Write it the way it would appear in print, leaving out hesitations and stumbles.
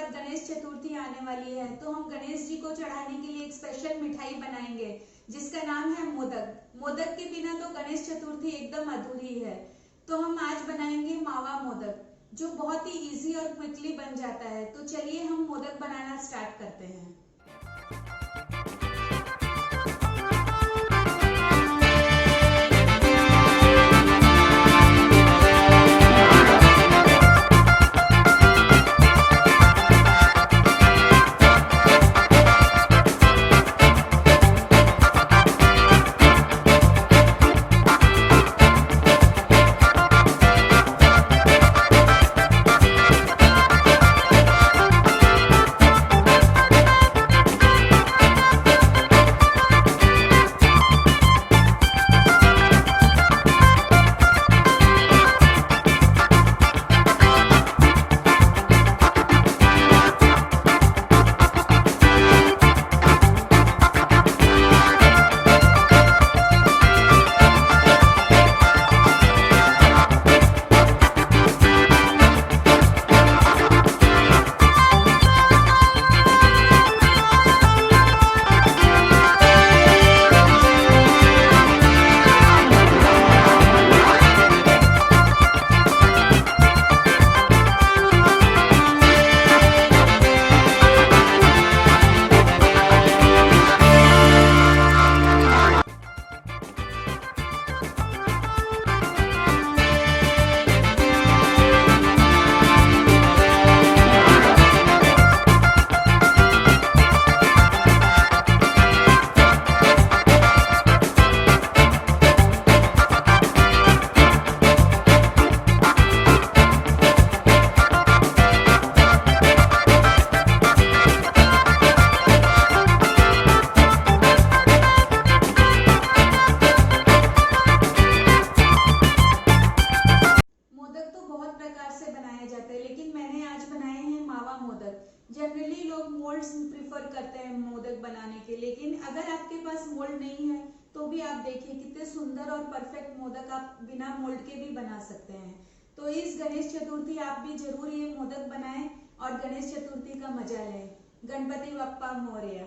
बाद गणेश चतुर्थी आने वाली है, तो हम गणेश जी को चढ़ाने के लिए एक स्पेशल मिठाई बनाएंगे जिसका नाम है मोदक। मोदक के बिना तो गणेश चतुर्थी एकदम अधूरी है। तो हम आज बनाएंगे मावा मोदक, जो बहुत ही इजी और क्विकली बन जाता है। तो चलिए हम मोदक बनाना स्टार्ट करते हैं। लेकिन मैंने आज बनाए हैं मावा मोदक। जनरली लोग मोल्ड्स प्रिफर करते हैं मोदक बनाने के, लेकिन अगर आपके पास मोल्ड नहीं है तो भी आप देखिए कितने सुंदर और परफेक्ट मोदक आप बिना मोल्ड के भी बना सकते हैं। तो इस गणेश चतुर्थी आप भी जरूर ये मोदक बनाएं और गणेश चतुर्थी का मजा लें। गणपति बप्पा मोरया।